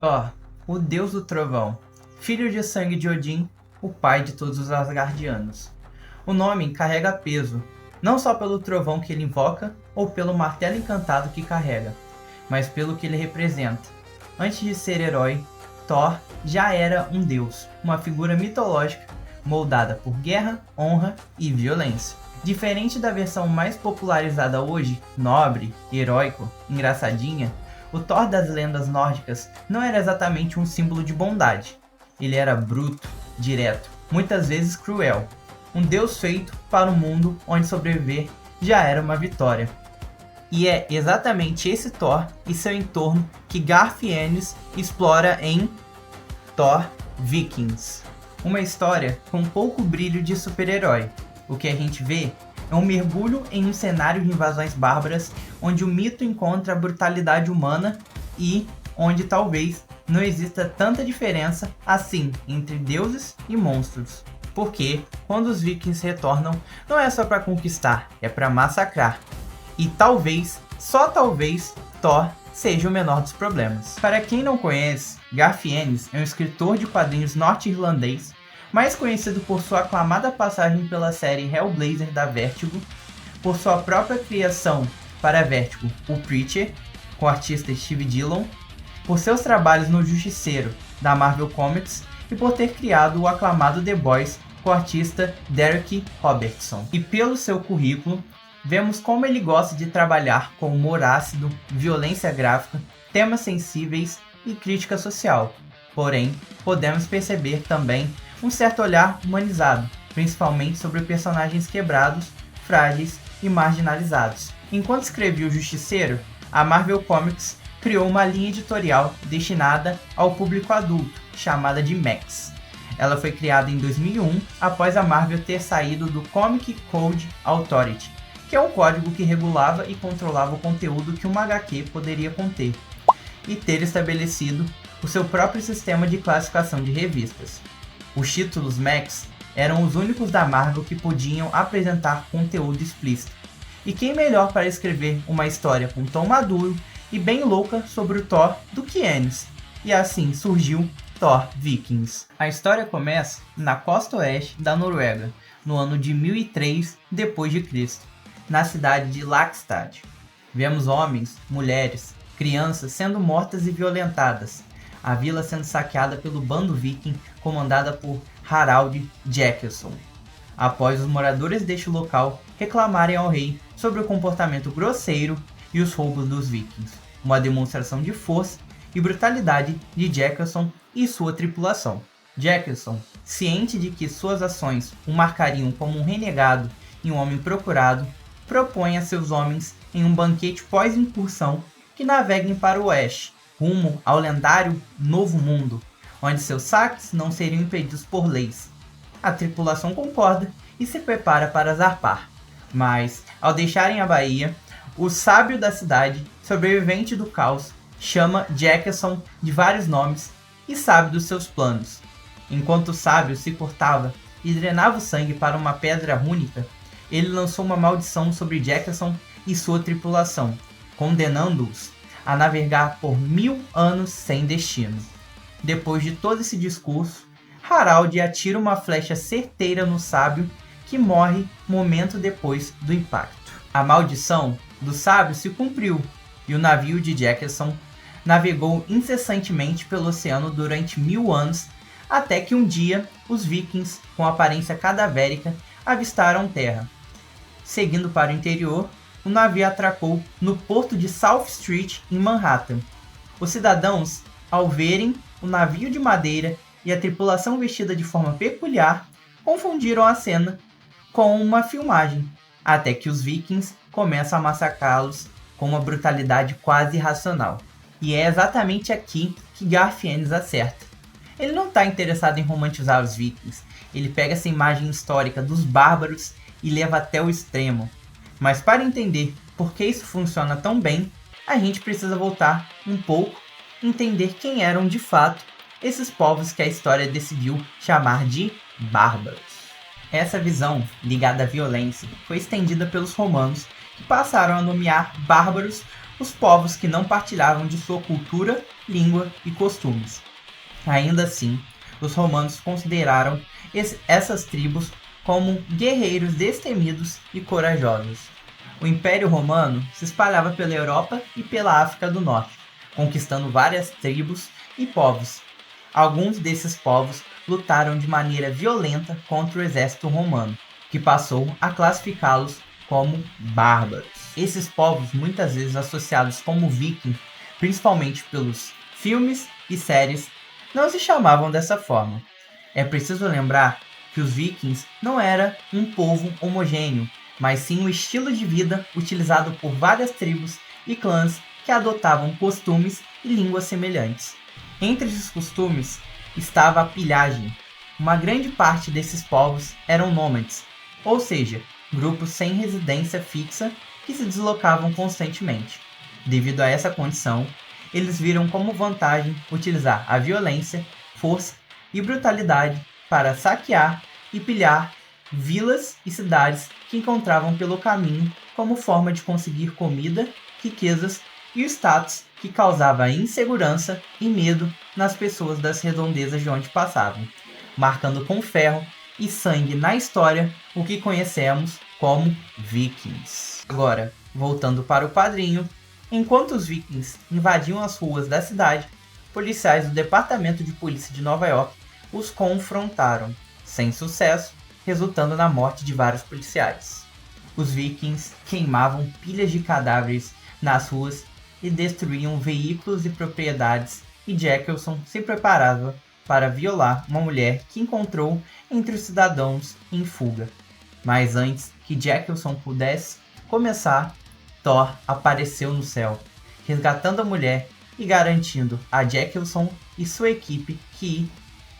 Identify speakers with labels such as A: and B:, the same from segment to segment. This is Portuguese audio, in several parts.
A: Thor, o deus do trovão, filho de sangue de Odin, o pai de todos os Asgardianos. O nome carrega peso, não só pelo trovão que ele invoca ou pelo martelo encantado que carrega, mas pelo que ele representa. Antes de ser herói, Thor já era um deus, uma figura mitológica moldada por guerra, honra e violência. Diferente da versão mais popularizada hoje, nobre, heróico, engraçadinha, o Thor das lendas nórdicas não era exatamente um símbolo de bondade. Ele era bruto, direto, muitas vezes cruel. Um deus feito para um mundo onde sobreviver já era uma vitória. E é exatamente esse Thor e seu entorno que Garth Ennis explora em Thor Vikings. Uma história com pouco brilho de super-herói. O que a gente vê é um mergulho em um cenário de invasões bárbaras onde o mito encontra a brutalidade humana e onde talvez não exista tanta diferença assim entre deuses e monstros. Porque quando os vikings retornam, não é só para conquistar, é para massacrar. E talvez, só talvez, Thor seja o menor dos problemas. Para quem não conhece, Garth Ennis é um escritor de quadrinhos norte-irlandês, mais conhecido por sua aclamada passagem pela série Hellblazer da Vertigo, por sua própria criação para a Vertigo, o Preacher, com o artista Steve Dillon, por seus trabalhos no Justiceiro, da Marvel Comics, e por ter criado o aclamado The Boys, com o artista Derek Robertson. E pelo seu currículo, vemos como ele gosta de trabalhar com humor ácido, violência gráfica, temas sensíveis e crítica social. Porém, podemos perceber também um certo olhar humanizado, principalmente sobre personagens quebrados, frágeis e marginalizados. Enquanto escrevia o Justiceiro, a Marvel Comics criou uma linha editorial destinada ao público adulto, chamada de Max. Ela foi criada em 2001, após a Marvel ter saído do Comic Code Authority, que é um código que regulava e controlava o conteúdo que uma HQ poderia conter, e ter estabelecido o seu próprio sistema de classificação de revistas. Os títulos Max eram os únicos da Marvel que podiam apresentar conteúdo explícito. E quem melhor para escrever uma história com tom maduro e bem louca sobre o Thor do que Ennis? E assim surgiu Thor Vikings. A história começa na costa oeste da Noruega, no ano de 1003 d.C., na cidade de Laxstad. Vemos homens, mulheres, crianças sendo mortas e violentadas, a vila sendo saqueada pelo bando viking comandada por Harald Jekylsson, após os moradores deste local reclamarem ao rei sobre o comportamento grosseiro e os roubos dos vikings, uma demonstração de força e brutalidade de Jekylsson e sua tripulação. Jekylsson, ciente de que suas ações o marcariam como um renegado e um homem procurado, propõe a seus homens em um banquete pós-incursão que naveguem para o oeste, rumo ao lendário Novo Mundo, onde seus saques não seriam impedidos por leis. A tripulação concorda e se prepara para zarpar, mas, ao deixarem a baía, o sábio da cidade, sobrevivente do caos, chama Jekylsson de vários nomes e sabe dos seus planos. Enquanto o sábio se cortava e drenava o sangue para uma pedra rúnica, ele lançou uma maldição sobre Jekylsson e sua tripulação, condenando-os a navegar por 1000 anos sem destino. Depois de todo esse discurso, Harald atira uma flecha certeira no sábio, que morre momento depois do impacto. A maldição do sábio se cumpriu, e o navio de Jekylsson navegou incessantemente pelo oceano durante 1000 anos, até que um dia os vikings, com aparência cadavérica, avistaram terra. Seguindo para o interior, o navio atracou no porto de South Street, em Manhattan. Os cidadãos, ao verem o navio de madeira e a tripulação vestida de forma peculiar, confundiram a cena com uma filmagem, até que os vikings começam a massacrá-los com uma brutalidade quase irracional. E é exatamente aqui que Garth Ennis acerta. Ele não está interessado em romantizar os vikings, ele pega essa imagem histórica dos bárbaros e leva até o extremo. Mas para entender por que isso funciona tão bem, a gente precisa voltar um pouco e entender quem eram de fato esses povos que a história decidiu chamar de bárbaros. Essa visão, ligada à violência, foi estendida pelos romanos, que passaram a nomear bárbaros os povos que não partilhavam de sua cultura língua e costumes. Ainda assim, os romanos consideraram essas tribos como guerreiros destemidos e corajosos. O Império Romano se espalhava pela Europa e pela África do Norte, conquistando várias tribos e povos. Alguns desses povos lutaram de maneira violenta contra o exército romano, que passou a classificá-los como bárbaros. Esses povos, muitas vezes associados como vikings, principalmente pelos filmes e séries, não se chamavam dessa forma. É preciso lembrar que os vikings não eram um povo homogêneo, mas sim um estilo de vida utilizado por várias tribos e clãs que adotavam costumes e línguas semelhantes. Entre esses costumes estava a pilhagem. Uma grande parte desses povos eram nômades, ou seja, grupos sem residência fixa que se deslocavam constantemente. Devido a essa condição, eles viram como vantagem utilizar a violência, força e brutalidade para saquear e pilhar vilas e cidades que encontravam pelo caminho como forma de conseguir comida, riquezas e o status que causava insegurança e medo nas pessoas das redondezas de onde passavam, marcando com ferro e sangue na história o que conhecemos como vikings. Agora, voltando para o quadrinho, enquanto os vikings invadiam as ruas da cidade, policiais do Departamento de Polícia de Nova York os confrontaram, sem sucesso, resultando na morte de vários policiais. Os vikings queimavam pilhas de cadáveres nas ruas e destruíam veículos e propriedades, e Jackelson se preparava para violar uma mulher que encontrou entre os cidadãos em fuga. Mas antes que Jackelson pudesse começar, Thor apareceu no céu, resgatando a mulher e garantindo a Jackelson e sua equipe que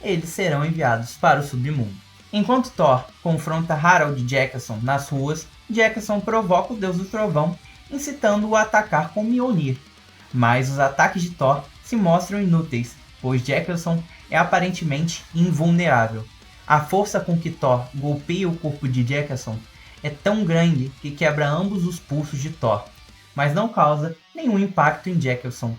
A: eles serão enviados para o submundo. Enquanto Thor confronta Harald Jackelson nas ruas, Jackelson provoca o deus do trovão, incitando-o a atacar com Mjolnir. Mas os ataques de Thor se mostram inúteis, pois Jackelson é aparentemente invulnerável. A força com que Thor golpeia o corpo de Jackelson é tão grande que quebra ambos os pulsos de Thor, mas não causa nenhum impacto em Jackelson.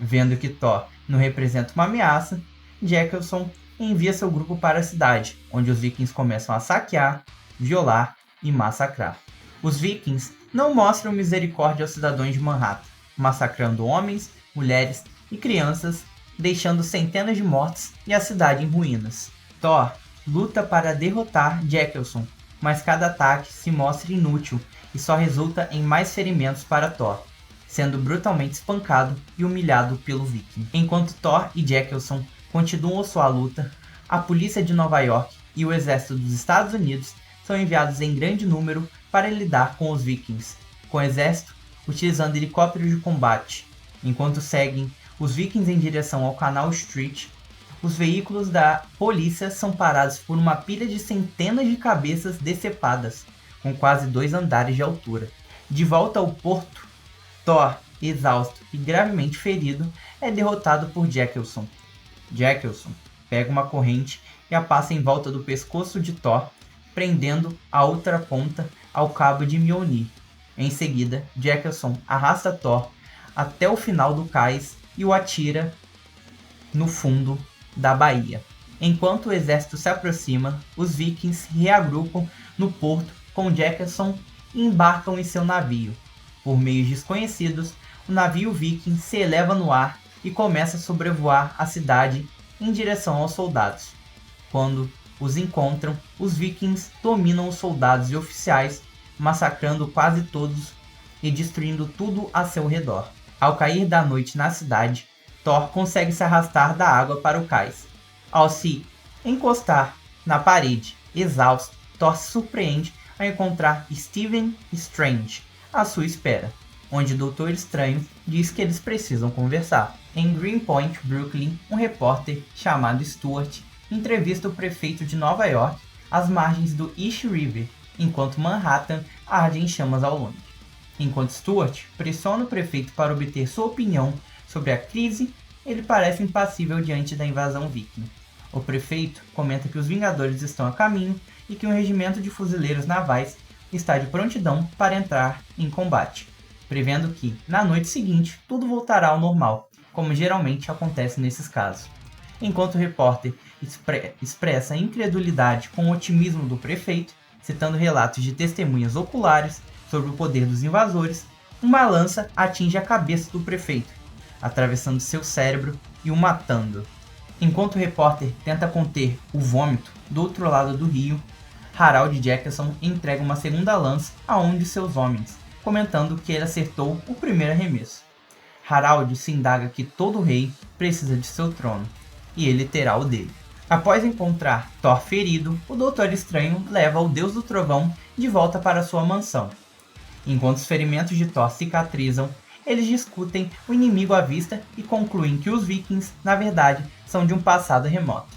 A: Vendo que Thor não representa uma ameaça, Jackelson envia seu grupo para a cidade, onde os vikings começam a saquear, violar e massacrar. Os vikings não mostram misericórdia aos cidadãos de Manhattan, massacrando homens, mulheres e crianças, deixando centenas de mortos e a cidade em ruínas. Thor luta para derrotar Jackelson, mas cada ataque se mostra inútil e só resulta em mais ferimentos para Thor, sendo brutalmente espancado e humilhado pelo viking. Enquanto Thor e Jackelson continuam sua luta, a polícia de Nova York e o exército dos Estados Unidos são enviados em grande número para lidar com os vikings, com o exército utilizando helicópteros de combate. Enquanto seguem os vikings em direção ao Canal Street, os veículos da polícia são parados por uma pilha de centenas de cabeças decepadas, com quase 2 andares de altura. De volta ao porto, Thor, exausto e gravemente ferido, é derrotado por Jackelson. Jackelson pega uma corrente e a passa em volta do pescoço de Thor, prendendo a outra ponta ao cabo de Mjolnir. Em seguida, Jackelson arrasta Thor até o final do cais e o atira no fundo da baía. Enquanto o exército se aproxima, os vikings se reagrupam no porto com Jackelson e embarcam em seu navio. Por meios desconhecidos, o navio viking se eleva no ar e começa a sobrevoar a cidade em direção aos soldados. Quando os encontram, os vikings dominam os soldados e oficiais, massacrando quase todos e destruindo tudo a seu redor. Ao cair da noite na cidade, Thor consegue se arrastar da água para o cais. Ao se encostar na parede, exausto, Thor se surpreende ao encontrar Stephen Strange à sua espera, onde o Doutor Estranho diz que eles precisam conversar. Em Greenpoint, Brooklyn, um repórter chamado Stuart entrevista o prefeito de Nova York às margens do East River, enquanto Manhattan arde em chamas ao longe. Enquanto Stuart pressiona o prefeito para obter sua opinião sobre a crise, ele parece impassível diante da invasão viking. O prefeito comenta que os Vingadores estão a caminho e que um regimento de fuzileiros navais está de prontidão para entrar em combate, prevendo que, na noite seguinte, tudo voltará ao normal como geralmente acontece nesses casos. Enquanto o repórter expressa incredulidade com o otimismo do prefeito, citando relatos de testemunhas oculares sobre o poder dos invasores, uma lança atinge a cabeça do prefeito, atravessando seu cérebro e o matando. Enquanto o repórter tenta conter o vômito do outro lado do rio, Harold Jackson entrega uma segunda lança a um de seus homens, comentando que ele acertou o primeiro arremesso. Harold se indaga que todo rei precisa de seu trono, e ele terá o dele. Após encontrar Thor ferido, o Doutor Estranho leva o Deus do Trovão de volta para sua mansão. Enquanto os ferimentos de Thor cicatrizam, eles discutem o inimigo à vista e concluem que os Vikings, na verdade, são de um passado remoto.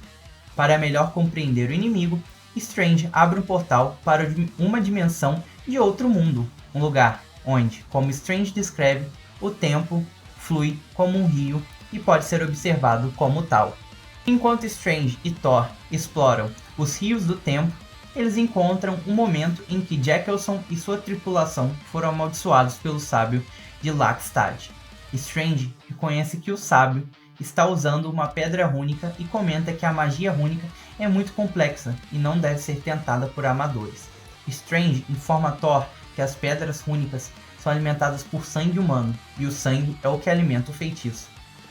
A: Para melhor compreender o inimigo, Strange abre um portal para uma dimensão de outro mundo, um lugar onde, como Strange descreve, o tempo flui como um rio e pode ser observado como tal. Enquanto Strange e Thor exploram os rios do tempo, eles encontram um momento em que Jekylson e sua tripulação foram amaldiçoados pelo sábio de Lakstad. Strange reconhece que o sábio está usando uma pedra rúnica e comenta que a magia rúnica é muito complexa e não deve ser tentada por amadores. Strange informa Thor que as pedras rúnicas são alimentadas por sangue humano e o sangue é o que alimenta o feitiço.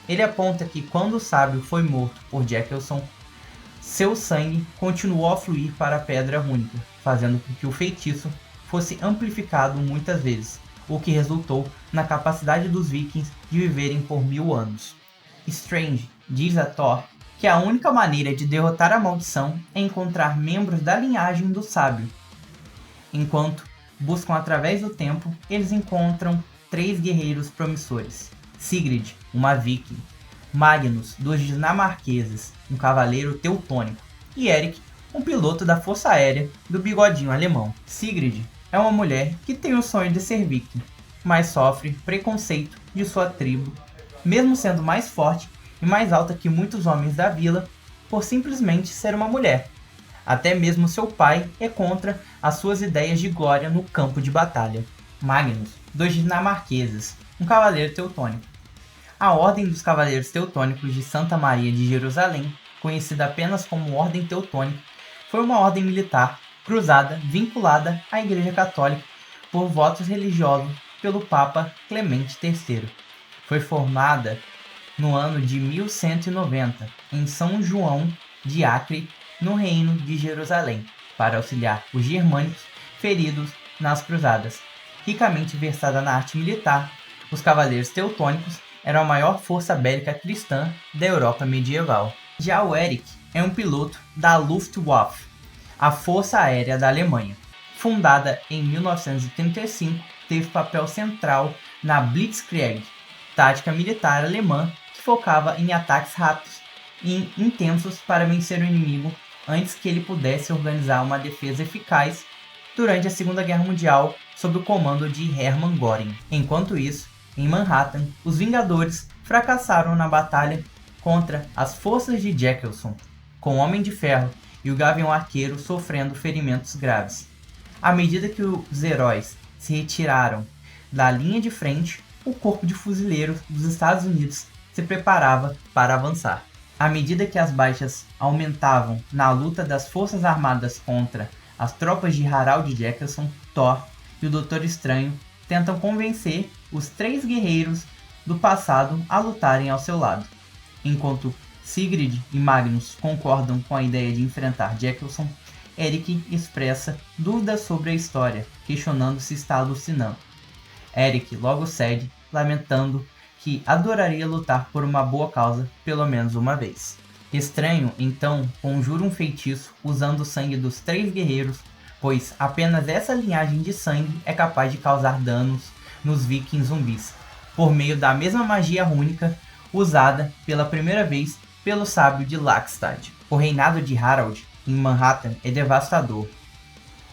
A: Ele aponta que quando o sábio foi morto por Jekylson, seu sangue continuou a fluir para a pedra rúnica, fazendo com que o feitiço fosse amplificado muitas vezes, o que resultou na capacidade dos Vikings de viverem por 1000 anos. Strange diz a Thor que a única maneira de derrotar a maldição é encontrar membros da linhagem do sábio. Enquanto buscam através do tempo, eles encontram 3 guerreiros promissores: Sigrid, uma viking; Magnus, dos dinamarqueses, um cavaleiro teutônico; e Eric, um piloto da força aérea do bigodinho alemão. Sigrid é uma mulher que tem o sonho de ser viking, mas sofre preconceito de sua tribo, mesmo sendo mais forte e mais alta que muitos homens da vila, por simplesmente ser uma mulher. Até mesmo seu pai é contra as suas ideias de glória no campo de batalha. Magnus, dos dinamarqueses, um cavaleiro teutônico. A Ordem dos Cavaleiros Teutônicos de Santa Maria de Jerusalém, conhecida apenas como Ordem Teutônica, foi uma ordem militar cruzada vinculada à Igreja Católica por votos religiosos pelo Papa Clemente III. Foi formada no ano de 1190 em São João de Acre, no Reino de Jerusalém, para auxiliar os germânicos feridos nas cruzadas. Ricamente versada na arte militar, os Cavaleiros Teutônicos eram a maior força bélica cristã da Europa medieval. Já o Eric é um piloto da Luftwaffe, a Força Aérea da Alemanha. Fundada em 1935, teve papel central na Blitzkrieg, tática militar alemã que focava em ataques rápidos e intensos para vencer o inimigo antes que ele pudesse organizar uma defesa eficaz durante a Segunda Guerra Mundial sob o comando de Hermann Göring. Enquanto isso, em Manhattan, os Vingadores fracassaram na batalha contra as forças de Jekylson, com o Homem de Ferro e o Gavião Arqueiro sofrendo ferimentos graves. À medida que os heróis se retiraram da linha de frente, o corpo de fuzileiros dos Estados Unidos se preparava para avançar. À medida que as baixas aumentavam na luta das forças armadas contra as tropas de Harold Jackson, Thor e o Doutor Estranho tentam convencer os 3 guerreiros do passado a lutarem ao seu lado. Enquanto Sigrid e Magnus concordam com a ideia de enfrentar Jekylson, Eric expressa dúvidas sobre a história, questionando se está alucinando. Eric logo cede, lamentando que adoraria lutar por uma boa causa pelo menos uma vez. Estranho, então, conjura um feitiço usando o sangue dos 3 guerreiros, pois apenas essa linhagem de sangue é capaz de causar danos nos vikings zumbis, por meio da mesma magia rúnica usada pela primeira vez pelo sábio de Lakstad. O reinado de Harold em Manhattan é devastador.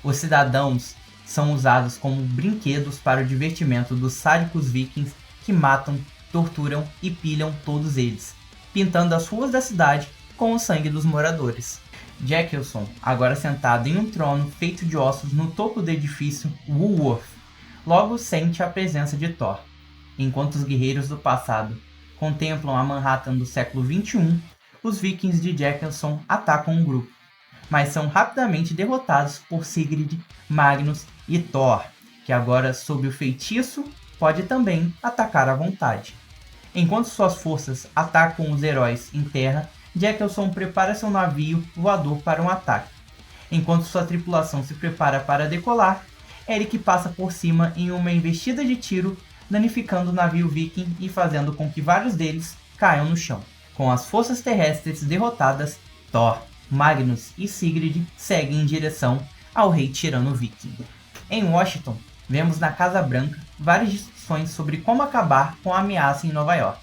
A: Os cidadãos são usados como brinquedos para o divertimento dos sádicos vikings que matam, torturam e pilham todos eles, pintando as ruas da cidade com o sangue dos moradores. Jekylson, agora sentado em um trono feito de ossos no topo do edifício Woolworth, logo sente a presença de Thor. Enquanto os guerreiros do passado contemplam a Manhattan do século XXI, os vikings de Jekylson atacam um grupo, mas são rapidamente derrotados por Sigrid, Magnus e Thor, que agora, sob o feitiço, pode também atacar à vontade. Enquanto suas forças atacam os heróis em terra, Jekylson prepara seu navio voador para um ataque. Enquanto sua tripulação se prepara para decolar, Eric passa por cima em uma investida de tiro, danificando o navio viking e fazendo com que vários deles caiam no chão. Com as forças terrestres derrotadas, Thor, Magnus e Sigrid seguem em direção ao rei tirano viking. Em Washington, vemos na Casa Branca várias discussões sobre como acabar com a ameaça em Nova York.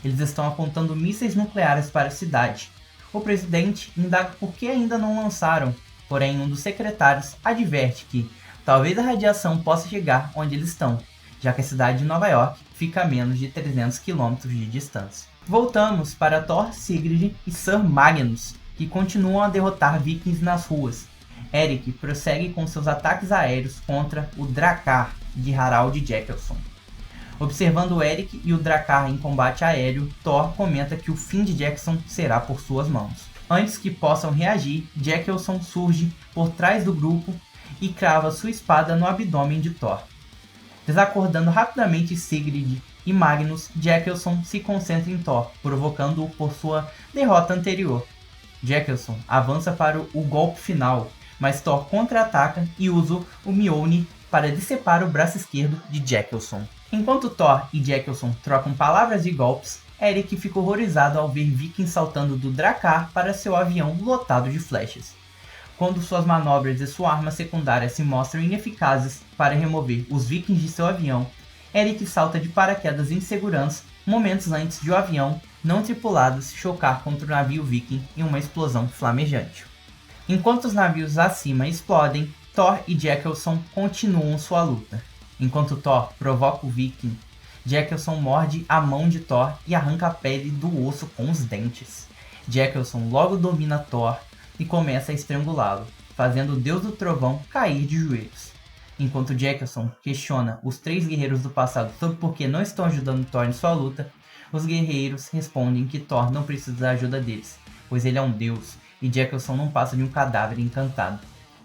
A: Eles estão apontando mísseis nucleares para a cidade. O presidente indaga por que ainda não lançaram, porém um dos secretários adverte que talvez a radiação possa chegar onde eles estão, já que a cidade de Nova York fica a menos de 300 km de distância. Voltamos para Thor, Sigrid e Sir Magnus, que continuam a derrotar vikings nas ruas. Eric prossegue com seus ataques aéreos contra o Drakkar de Harald Jekylson. Observando Eric e o Drakkar em combate aéreo, Thor comenta que o fim de Jekylson será por suas mãos. Antes que possam reagir, Jekylson surge por trás do grupo e crava sua espada no abdômen de Thor. Desacordando rapidamente Sigrid e Magnus, Jekylson se concentra em Thor, provocando-o por sua derrota anterior. Jekylson avança para o golpe final, mas Thor contra-ataca e usa o Mjolnir para decepar o braço esquerdo de Jekylson. Enquanto Thor e Jekylson trocam palavras e golpes, Eric fica horrorizado ao ver vikings saltando do Drakkar para seu avião lotado de flechas. Quando suas manobras e sua arma secundária se mostram ineficazes para remover os vikings de seu avião, Eric salta de paraquedas em segurança momentos antes de o avião não tripulado se chocar contra o navio viking em uma explosão flamejante. Enquanto os navios acima explodem, Thor e Jekylson continuam sua luta. Enquanto Thor provoca o viking, Jekylson morde a mão de Thor e arranca a pele do osso com os dentes. Jekylson logo domina Thor e começa a estrangulá-lo, fazendo o deus do trovão cair de joelhos. Enquanto Jekylson questiona os 3 guerreiros do passado sobre por que não estão ajudando Thor em sua luta, os guerreiros respondem que Thor não precisa da ajuda deles, pois ele é um deus e Jekylson não passa de um cadáver encantado.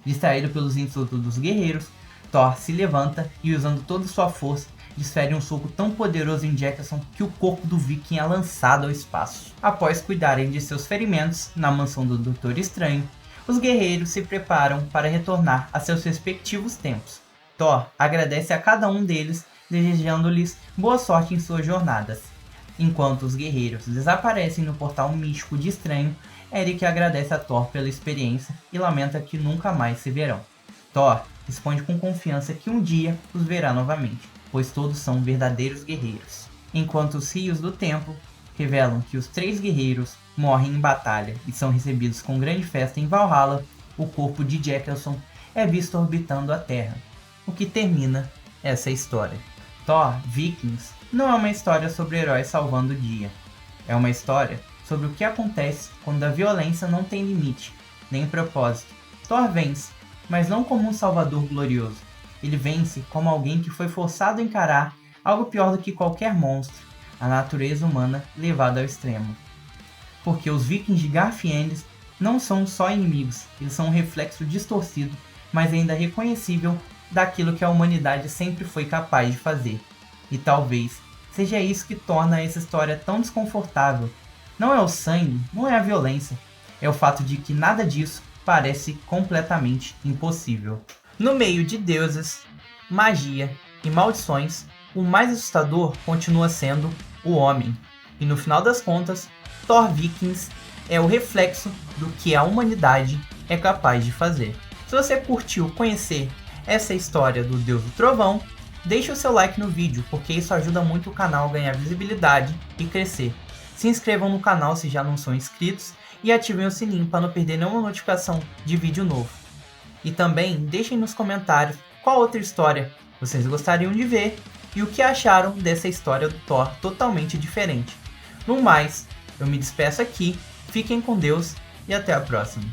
A: Distraído pelos insultos dos guerreiros, Thor se levanta e, usando toda sua força, desfere um soco tão poderoso em Jekylson que o corpo do viking é lançado ao espaço. Após cuidarem de seus ferimentos na mansão do Doutor Estranho, os guerreiros se preparam para retornar a seus respectivos tempos. Thor agradece a cada um deles, desejando-lhes boa sorte em suas jornadas. Enquanto os guerreiros desaparecem no portal místico de Estranho, Eric agradece a Thor pela experiência e lamenta que nunca mais se verão. Thor responde com confiança que um dia os verá novamente, pois todos são verdadeiros guerreiros. Enquanto os rios do templo revelam que os 3 guerreiros morrem em batalha e são recebidos com grande festa em Valhalla, o corpo de Jekylson é visto orbitando a Terra, o que termina essa história. Thor Vikings não é uma história sobre heróis salvando o dia. É uma história sobre o que acontece quando a violência não tem limite, nem propósito. Thor vence, mas não como um salvador glorioso. Ele vence como alguém que foi forçado a encarar algo pior do que qualquer monstro, a natureza humana levada ao extremo. Porque os vikings de Garfiennes não são só inimigos, eles são um reflexo distorcido, mas ainda reconhecível daquilo que a humanidade sempre foi capaz de fazer. E talvez seja isso que torna essa história tão desconfortável. Não é o sangue, não é a violência, é o fato de que nada disso parece completamente impossível. No meio de deuses, magia e maldições, o mais assustador continua sendo o homem. E no final das contas, Thor Vikings é o reflexo do que a humanidade é capaz de fazer. Se você curtiu conhecer essa história do Deus do Trovão, deixe o seu like no vídeo, porque isso ajuda muito o canal a ganhar visibilidade e crescer. Se inscrevam no canal se já não são inscritos e ativem o sininho para não perder nenhuma notificação de vídeo novo. E também deixem nos comentários qual outra história vocês gostariam de ver e o que acharam dessa história do Thor totalmente diferente. No mais, eu me despeço aqui, fiquem com Deus e até a próxima.